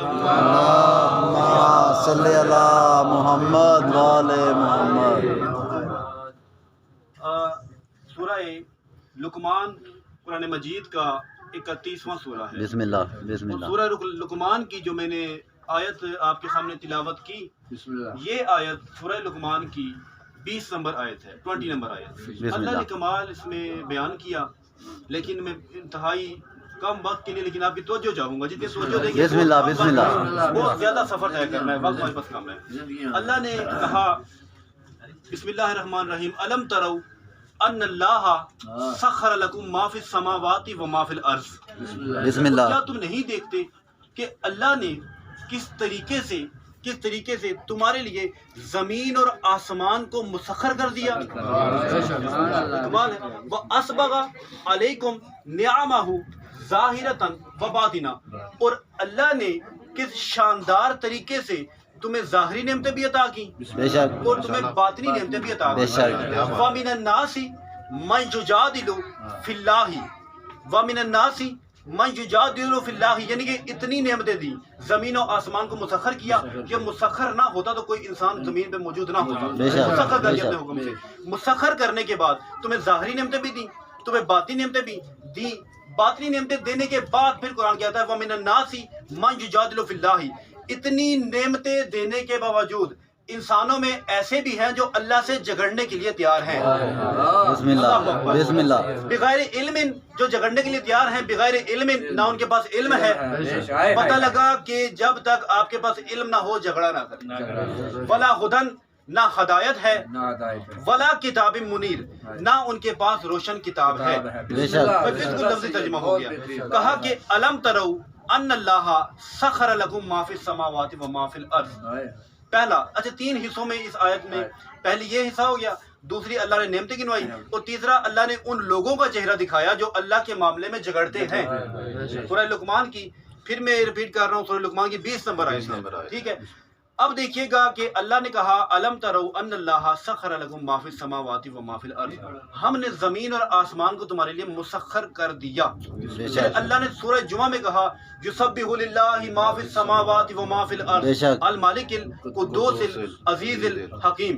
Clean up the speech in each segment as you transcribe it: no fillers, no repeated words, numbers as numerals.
اللہم صلی علی محمد وآل محمد۔ سورہ لقمان قرآن مجید کا 31واں سورہ ہے۔ بسم اللہ بسم اللہ۔ سورہ لقمان کی جو میں نے آیت آپ کے سامنے تلاوت کی، یہ آیت سورہ لقمان کی 20 نمبر آیت ہے، 20 نمبر آیت۔ اللہ نے کمال اس میں بیان کیا، لیکن میں انتہائی کم وقت کے لیے لیکن آپ کی توجہ چاہوں گا، جتنی توجہ دیں گے بسم اللہ بسم اللہ۔ بہت زیادہ سفر طے کرنا ہے، وقت ہمارے پاس کم ہے۔ اللہ نے کہا بسم اللہ الرحمن الرحیم، الم تروا ان اللہ سخر لکم ما فی السماوات و ما فی الارض۔ بسم اللہ۔ کیا تم نہیں دیکھتے کہ اللہ نے کس طریقے سے تمہارے لیے زمین اور آسمان کو مسخر کر دیا۔ کمال ہے۔ وَأَسْبَغَ عَلَيْكُمْ نِعَمَهُ ظَاهِرَةً وَبَاطِنًا، اور اللہ نے کس شاندار طریقے سے تمہیں ظاہری نعمتیں بھی عطا کی بے شک اور تمہیں باطنی نعمتیں بھی عطا کی۔ بے شک۔ وَمِنَ النَّاسِ مَن يُجَادِلُ فِي اللَّهِ وَمِنَ النَّاسِ مَن يُجَادِلُ فِي اللَّهِ، یعنی کہ اتنی نعمتیں دی، زمین و آسمان کو مسخر کیا کہ مسخر نہ ہوتا تو کوئی انسان زمین پہ موجود نہ ہوتا۔ مسخر کر دیا اپنے حکم سے۔ مسخر کرنے کے بعد تمہیں ظاہری نعمتیں بھی دی، تمہیں باطنی نعمتیں بھی دی۔ باطنی نعمتیں دینے کے بعد پھر قرآن کہتا ہے وَمِنَ النَّاسِ مَن يُجَادِلُ فِي اللَّهِ، اتنی نعمتیں دینے کے باوجود انسانوں میں ایسے بھی ہیں جو اللہ سے جھگڑنے کے لیے تیار ہیں۔ بسم اللہ بسم اللہ۔ بغیر علم، جو جھگڑنے کے لیے تیار ہیں بغیر علم، نہ ان کے پاس علم ہے۔ پتہ لگا کہ جب تک آپ کے پاس علم نہ ہو جھگڑا نہ کریں۔ ولا ہدن، نہ ہدایت ہے، ولا کتاب منیر، نہ ان کے پاس روشن کتاب ہے۔ بے شک۔ بالکل لفظی ترجمہ ہو گیا۔ کہا کہ الم تروا ان اللہ سخر لکم ما فی السماوات و ما فی الارض۔ پہلا، اچھا 3 حصوں میں اس آیت میں، پہلے یہ حصہ ہو گیا، دوسری اللہ نے نعمتیں گنوائی، اور تیسرا اللہ نے ان لوگوں کا چہرہ دکھایا جو اللہ کے معاملے میں جھگڑتے ہیں۔ سورہ لقمان کی، پھر میں ریپیٹ کر رہا ہوں، سورہ لقمان کی 20 نمبر آیت ہے، ٹھیک ہے۔ اب دیکھیے گا کہ اللہ نے کہا الم تروا ان اللہ سخر لکم ما فی السماوات و ما فی الارض، ہم نے زمین اور آسمان کو تمہارے لیے مسخر کر دیا۔ پھر اللہ نے سورہ جمعہ میں کہا یسبح للہ ما فی السماوات و ما فی الارض المالک القدوس العزیز الحکیم،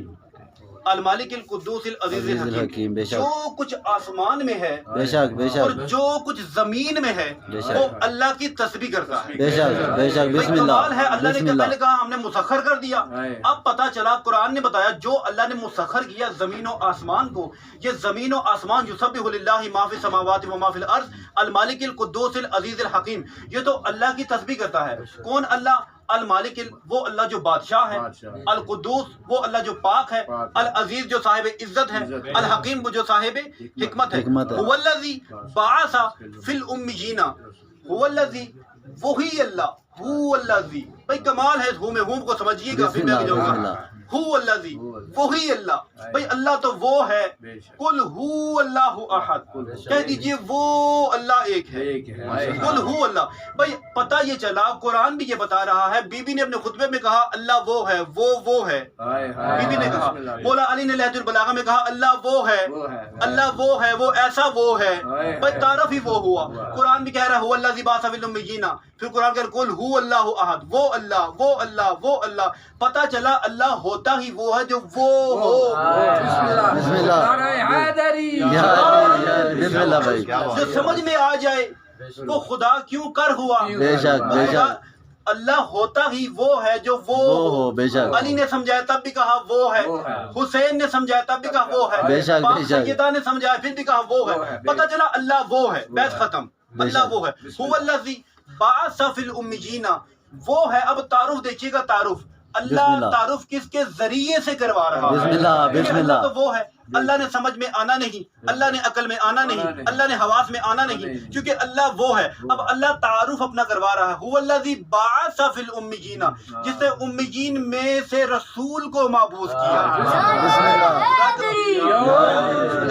المالک القدوس العزیز الحکیم۔ جو کچھ آسمان میں ہے بے شک بے اور شک جو کچھ زمین میں ہے وہ اللہ کی تسبیح کرتا ہے۔ بے شک بے شک۔ بسم کمال ہے، اللہ اللہ نے بسم پہلے اللہ۔ کہا ہم نے مسخر کر دیا، اب پتا چلا قرآن نے بتایا جو اللہ نے مسخر کیا زمین و آسمان کو، یہ زمین و آسمان یسبح للہ ما فی السماوات و ما فی الارض المالک القدوس العزیز الحکیم، یہ تو اللہ کی تسبیح کرتا ہے۔ کون اللہ؟ المالک، وہ اللہ جو بادشاہ ہے، القدوس، وہ اللہ جو پاک ہے، العزیز جو صاحب عزت ہے، الحکیم وہ جو صاحب حکمت ہے۔ هو الذی بعث فی الامیین، هو الذی، وہی اللہ، هو الذی، بھائی کمال ہے، ہو میں ہوں کو سمجھیے گا، پھر میں بھی جاؤں گا۔ هو الذی، وہی اللہ، بھائی اللہ تو وہ ہے، قل هو اللہ احد، کہہ دیجئے وہ اللہ ایک ہے، قل هو اللہ۔ بھائی پتہ یہ چلا، قرآن بھی یہ بتا رہا ہے، بی بی نے اپنے خطبے میں کہا اللہ وہ ہے، وہ ہے، بی بی نے کہا، مولا علی نے لہجۃ البلاغہ میں کہا اللہ وہ ہے، اللہ وہ ہے، وہ ایسا وہ ہے، بھائی تعارف ہی وہ ہوا۔ قرآن بھی کہہ رہا ہے هو الذی بعث فی الامیین، پھر قرآن کہہ رہا ہے قل هو اللہ احد، وہ اللہ، وہ اللہ، وہ اللہ۔ پتہ چلا اللہ ہوتا ہی وہ ہے جو وہ ہو۔ بسم اللہ بسم اللہ بھائی۔ جو سمجھ میں آ جائے وہ خدا کیوں کر ہوا۔ بے شک بے شک۔ اللہ ہوتا ہی وہ ہے جو وہ ہو، بے شک۔ علی نے سمجھایا تب بھی کہا وہ ہے، حسین نے سمجھایا تب بھی کہا وہ ہے، بے شک بے شک۔ سیدہ نے سمجھایا پھر بھی کہا وہ ہے۔ پتہ چلا اللہ وہ ہے، بس ختم، اللہ وہ ہے۔ هو الذی بعث فی الامیین، وہ ہے۔ اب تعارف دیکھیے گا، تعارف اللہ تعارف کس کے ذریعے سے کروا رہا ہے؟ بسم اللہ بسم اللہ اللہ۔ تو وہ ہے، اللہ نے سمجھ میں آنا نہیں، اللہ نے عقل میں آنا نہیں، اللہ نے حواس میں آنا نہیں، کیونکہ اللہ وہ ہے۔ اب اللہ تعارف اپنا کروا رہا ہے، هو الذی بعث فی الامیین، جس نے امیین میں سے رسول کو مبعوث کیا۔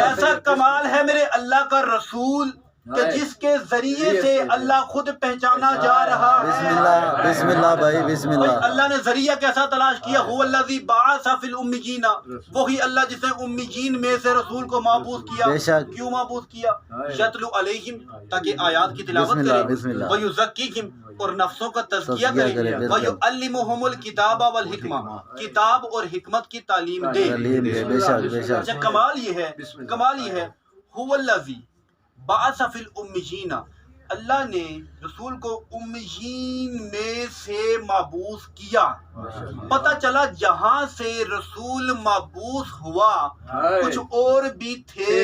ایسا کمال ہے میرے اللہ کا رسول کہ جس کے ذریعے سے اللہ خود پہچانا جا رہا ہے۔ بسم اللہ بسم اللہ بھائی بسم اللہ۔ اللہ نے ذریعہ کیسا تلاش کیا؟ هو الذی بعث فی الامیین، وہی اللہ جس نے امیین میں سے رسول کو مبعوث کیا۔ بے شک۔ کیوں مبعوث کیا؟ یتلو علیہم، تاکہ آیات کی تلاوت بسم اللہ کرے، بسم اللہ۔ ویزکیہم، اور نفسوں کا تزکیہ تزکیہ کرے، کرے بالکل۔ وَيُعَلِّمُهُمُ الْكِتَابَ وَالْحِکْمَةَ، کتاب اور حکمت کی تعلیم دے۔ تعلیم دے، بے شک بے شک۔ اچھا کمال یہ ہے، هُوَ الَّذِي بَعَثَ فِي الْأُمِّيِّينَ، اللہ نے رسول کو امیین میں سے مبعوث کیا۔ پتہ چلا جہاں سے رسول مبعوث ہوا کچھ اور بھی تھے،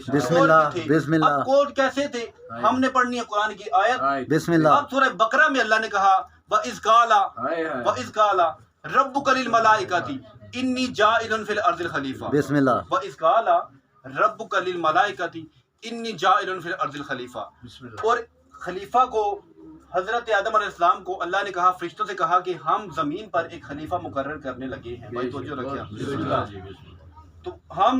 بسم اللہ بسم اب اللہ کوڈ کیسے تھے ہم نے پڑھنی ہے قرآن کی آیت۔ بسم اللہ۔ اب سورہ بقرہ میں اللہ نے کہا وَإِذْ قَالَ رَبُّكَ لِلْمَلَائِكَةِ إِنِّي جَاعِلٌ فِي الْأَرْضِ الْخَلِيفَةَ بسم اللہ۔ وَإِذْ قَالَ رَبُّكَ لِلْمَلَائِكَةِ إِنِّي جَاعِلٌ فِي الْأَرْضِ الْخَلِيفَةَ، اور خلیفہ کو حضرت آدم علیہ السلام کو اللہ نے کہا، فرشتوں سے کہا کہ ہم زمین پر ایک خلیفہ مقرر کرنے لگے ہیں۔ بھائی توجہ رکھیں، تو ہم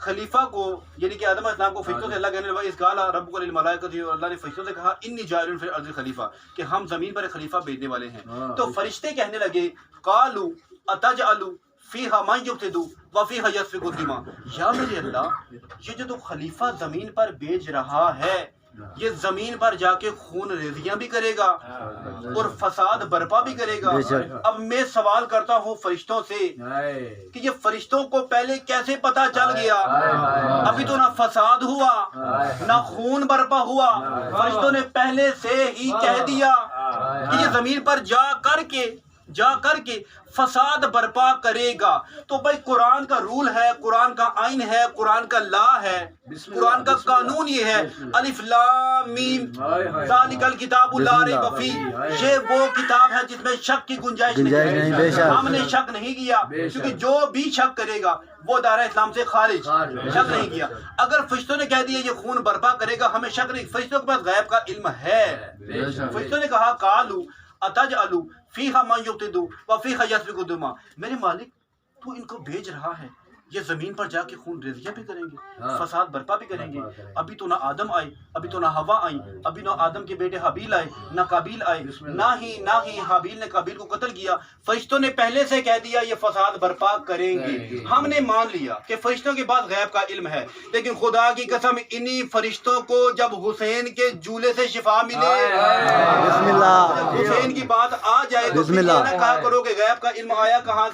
خلیفہ کو یعنی کہ آدم علیہ السلام کو فرشتوں سے اللہ کہنے لگا اذ قال ربک للملائکۃ، اور اللہ نے فرشتوں سے کہا انی جاعل فی الارض خلیفہ، کہ ہم زمین پر ایک خلیفہ بھیجنے والے ہیں۔ تو فرشتے کہنے لگے قالوا اتجعل فیہا من یفسد وفیہا یسفک الدماء، یا میرے اللہ یہ جو تو خلیفہ زمین پر بھیج رہا ہے یہ زمین پر جا کے خون ریزیاں بھی کرے گا اور فساد برپا بھی کرے گا۔ بے شک۔ اب میں سوال کرتا ہوں فرشتوں سے کہ یہ فرشتوں کو پہلے کیسے پتا چل گیا؟ ابھی تو نہ فساد ہوا نہ خون برپا ہوا، فرشتوں نے پہلے سے ہی کہہ دیا کہ یہ زمین پر جا کر کے فساد برپا کرے گا۔ تو بھائی قرآن کا رول ہے، قرآن کا آئین ہے، قرآن کا لا ہے، قرآن کا قانون یہ ہے الف لام میم ذالک الکتاب لا ریب فیہ، یہ وہ کتاب ہے جس میں شک کی گنجائش نہیں نہیں، بے شک۔ ہم نے شک نہیں کیا، کیونکہ جو بھی شک کرے گا وہ دائرہ اسلام سے خارج، شک نہیں کیا۔ اگر فرشتوں نے کہہ دیا یہ خون برپا کرے گا ہمیں شک نہیں، فرشتوں کے پاس غیب کا علم ہے۔ فرشتوں نے کہا قالوا اتجعل فیہا من یفسد وفیہا یسفک الدماء، میرے مالک تو ان کو بھیج رہا ہے یہ زمین پر جا کے خون ریزیاں بھی کریں گے، فساد برپا بھی کریں گے۔ ابھی تو نہ آدم آئے، ابھی تو نہ ہوا آئی، ابھی نہ آدم کے بیٹے حابیل آئے نہ قابیل آئے، نہ ہی حابیل نے قابیل کو قتل کیا۔ فرشتوں نے پہلے سے کہہ دیا یہ فساد برپا کریں گے، ہم نے مان لیا کہ فرشتوں کے بعد غیب کا علم ہے، لیکن خدا کی قسم انہی فرشتوں کو جب حسین کے جولے سے شفا ملے، بسم اللہ حسین کی بات آ جائے تو بسم پھر یہ اللہ۔ نہ کہا کرو کہ غیب کا علم آیا کہاں سے۔